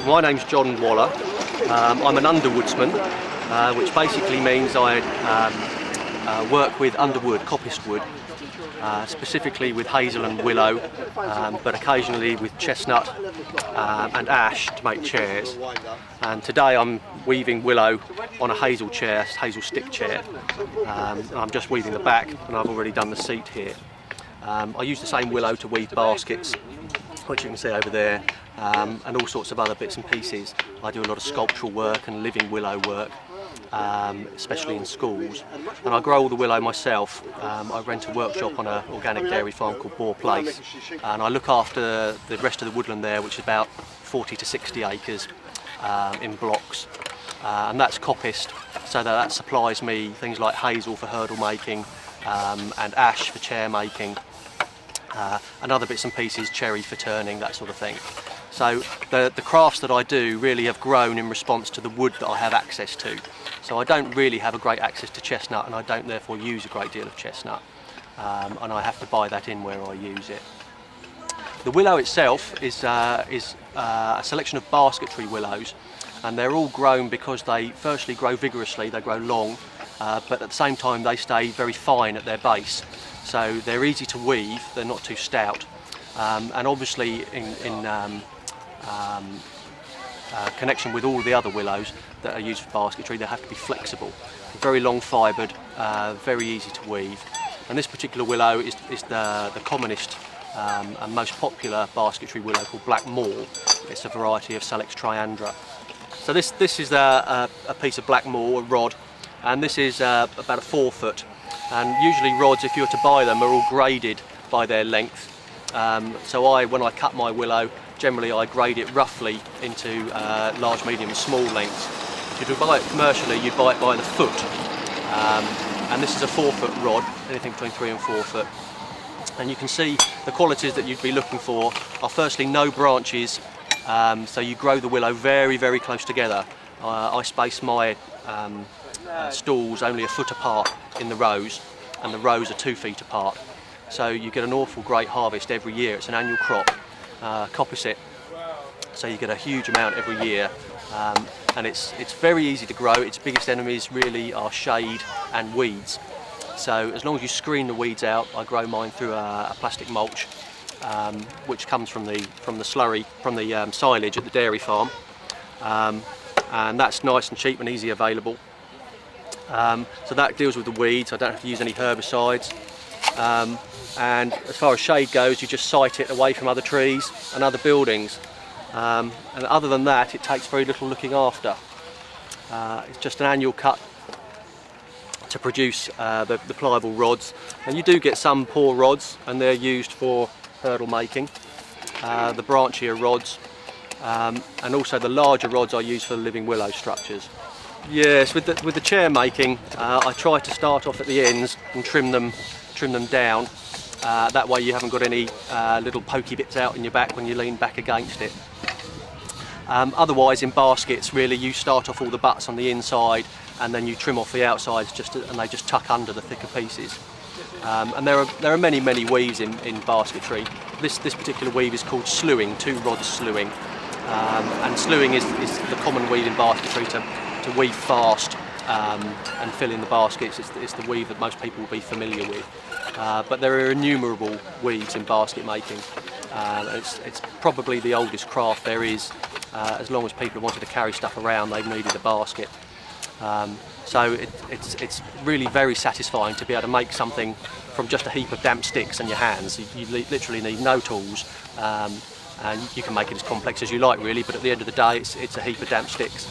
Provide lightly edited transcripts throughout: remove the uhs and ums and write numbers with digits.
My name's John Waller. I'm an underwoodsman, which basically means I work with underwood, coppice wood, specifically with hazel and willow, but occasionally with chestnut and ash to make chairs. And today I'm weaving willow on a hazel chair, hazel stick chair. I'm just weaving the back, and I've already done the seat here. I use the same willow to weave baskets, which you can see over there, and all sorts of other bits and pieces. I do a lot of sculptural work and living willow work, especially in schools. And I grow all the willow myself. I rent a workshop on an organic dairy farm called Boar Place, and I look after the rest of the woodland there, which is about 40 to 60 acres in blocks. And that's coppiced, so that supplies me things like hazel for hurdle making, and ash for chair making, and other bits and pieces, cherry for turning, that sort of thing. So the crafts that I do really have grown in response to the wood that I have access to. So I don't really have a great access to chestnut, and I don't therefore use a great deal of chestnut, and I have to buy that in where I use it. The willow itself is a selection of basketry willows, and they're all grown because they firstly grow vigorously, they grow long, but at the same time they stay very fine at their base. So they're easy to weave, they're not too stout, and obviously in connection with all the other willows that are used for basketry, they have to be flexible, very long fibred, very easy to weave. And this particular willow is the commonest and most popular basketry willow, called black moor. It's a variety of Salix triandra. So this is a piece of black moor, a rod, and this is about a 4 foot. And usually rods, if you were to buy them, are all graded by their length. So when I cut my willow, generally I grade it roughly into large, medium and small lengths. If you buy it commercially, you buy it by the foot. And this is a 4 foot rod, anything between 3 and 4 foot. And you can see the qualities that you'd be looking for are firstly no branches, so you grow the willow very, very close together. I space my stalls only a foot apart in the rows, and the rows are 2 feet apart. So you get an awful great harvest every year. It's an annual crop, coppice, so you get a huge amount every year, and it's very easy to grow. Its biggest enemies really are shade and weeds. So as long as you screen the weeds out, I grow mine through a plastic mulch, which comes from the slurry, from the silage at the dairy farm, and that's nice and cheap and easy available. So that deals with the weeds. I don't have to use any herbicides. And as far as shade goes, you just site it away from other trees and other buildings. And other than that, it takes very little looking after. It's just an annual cut to produce the pliable rods. And you do get some poor rods, and they're used for hurdle making. The branchier rods, and also the larger rods I use for the living willow structures. Yes, with the chair making, I try to start off at the ends and trim them down. That way you haven't got any little pokey bits out in your back when you lean back against it. Otherwise, in baskets, really, you start off all the butts on the inside, and then you trim off the outsides, and they just tuck under the thicker pieces. And there are many weaves in basketry. This particular weave is called slewing, 2 rods slewing, and slewing is the common weave in basketry to weave fast and fill in the baskets. It's the weave that most people will be familiar with. But there are innumerable weaves in basket making. It's probably the oldest craft there is. As long as people have wanted to carry stuff around, they've needed a basket. So it's really very satisfying to be able to make something from just a heap of damp sticks and your hands. You literally need no tools, and you can make it as complex as you like, really, but at the end of the day it's a heap of damp sticks.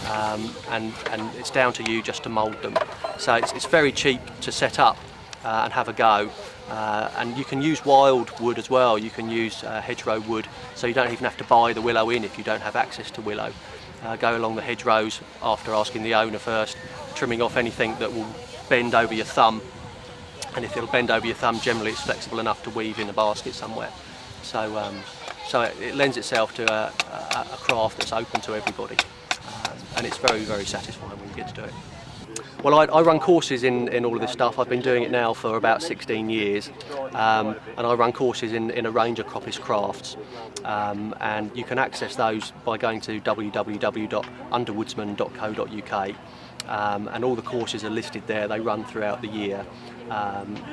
And it's down to you just to mould them. So it's very cheap to set up and have a go. And you can use wild wood as well. You can use hedgerow wood, so you don't even have to buy the willow in if you don't have access to willow. Go along the hedgerows after asking the owner first, trimming off anything that will bend over your thumb. And if it'll bend over your thumb, generally it's flexible enough to weave in a basket somewhere. So it lends itself to a craft that's open to everybody. And it's very, very satisfying when you get to do it. Well, I run courses in all of this stuff. I've been doing it now for about 16 years, and I run courses in a range of croppice crafts, and you can access those by going to www.underwoodsman.co.uk, and all the courses are listed there. They run throughout the year.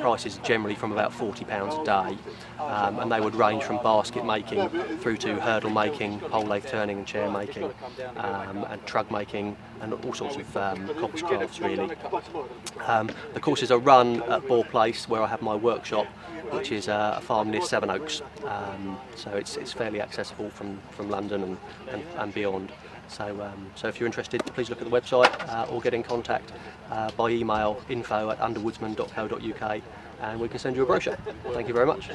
Prices generally from about £40 a day, and they would range from basket making through to hurdle making, pole lathe turning and chair making, and trug making, and all sorts of coppice crafts really. The courses are run at Boar Place, where I have my workshop, which is a farm near Sevenoaks, so it's fairly accessible from London and beyond. So if you're interested, please look at the website or get in contact by email, info@underwoodsman.co.uk, and we can send you a brochure. Thank you very much.